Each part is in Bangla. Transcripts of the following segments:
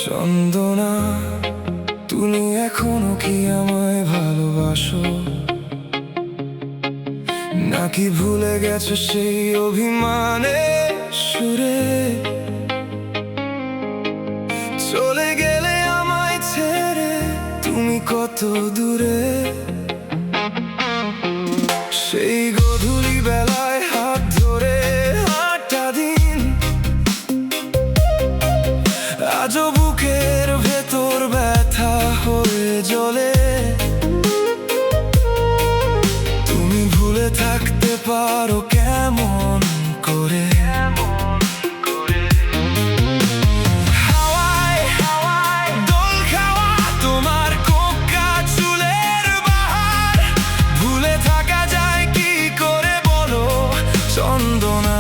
চন্দনা, তুমি এখনো কি আমায় ভালোবাসো, নাকি ভুলে গেছো সেই অভিমানে সুরে? চলে গেলে আমায় ছেড়ে তুমি কত দূরে। সেই গধূলি বেলায় হাত ধরে হাঁটা দিন আজও বুকের ভেতর ব্যথা হয়ে জ্বলে। তুমি ভুলে থাকতে পারো কেমন করে? হাওয়ায় হাওয়ায় দোল খাওয়া তোমার কোকা চুলের বাহার ভুলে থাকা যায় কি করে বলো চন্দনা?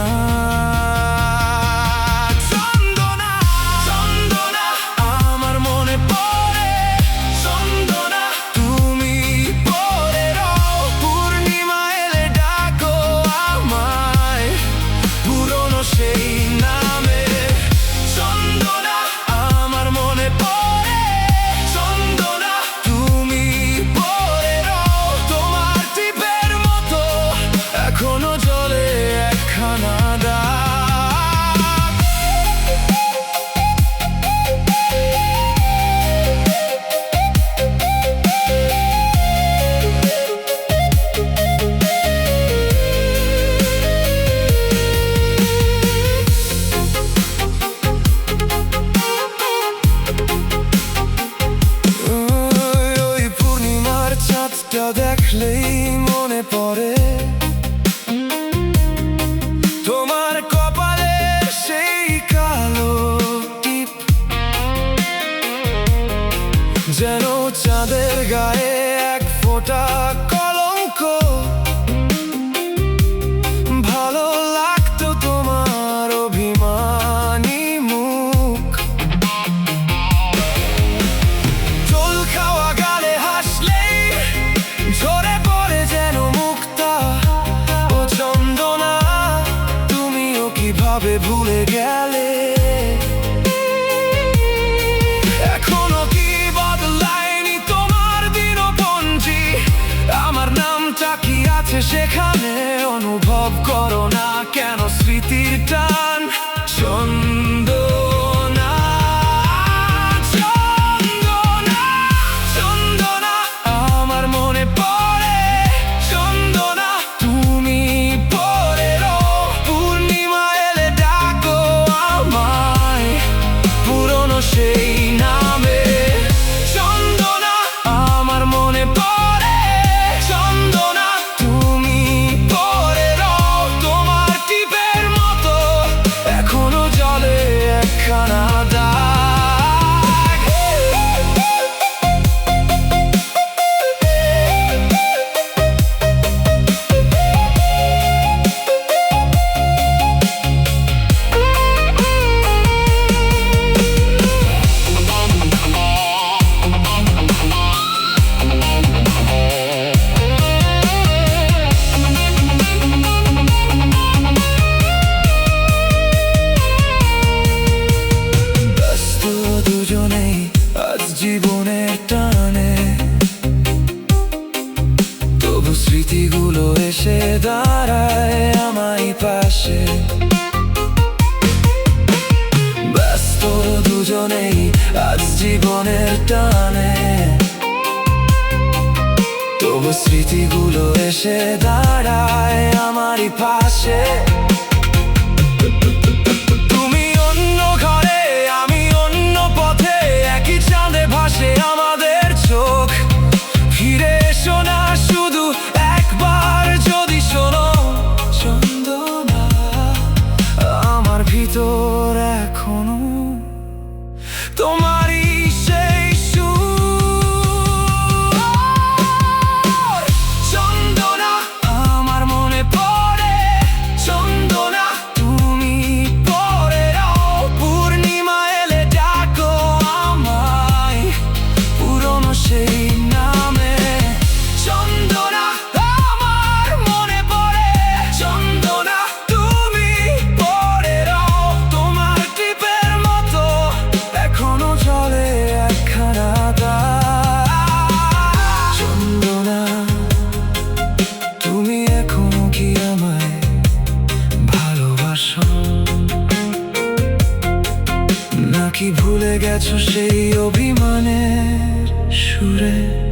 দেখলেই মনে পড়ে তোমার কপালে সেই কালো টিপ, যেন চাঁদের গায়ে এক ফোঁটা কলঙ্ক। ভালো লাগতো তোমার অভিমানী মুখ, দোল খাওয়া গালে হাসলেই ঝরে পড়ে যেন মুক্তা। ও চন্দনা, তুমিও কিভাবে ভুলে গেলে? এখনো কি বদলায়নি তোমার দিনপঞ্জি? আমার নামটা কি আছে সেখানে? অনুভব করো না কেন স্মৃতির টান? চন্দনা, চন্দনা, চন্দনা, আমার মনে পড়ে চন্দনা। তুমি পড়ে রও পূর্ণিমা এলে ডাকো আমায় পুরনো সেই নামে। চন্দনা, আমার মনে পড়ে চন্দনা। তুমি পড়ে রও তোমার টিপের মতো এখনো জলে একখানা দাগ। দুজনেই আজ জীবনের টানে, তবু স্মৃতিগুলো এসে দাঁড়ায় আমায় পাশে। ব্যস্ত দুজনেই আজ জীবনের টানে, তবু স্মৃতিগুলো এসে দাঁড়ায় আমারই পাশে। তুমি অন্য ঘরে আমি অন্য পথে, একই চাঁদে ভাসে আমাদের চোখ। ফিরে এসো না শুধু একবার যদি শোনো চন্দনা, আমার ভিতর এখনো তোমারই নাকি ভুলে গেছো সেই অভিমানের সুরে?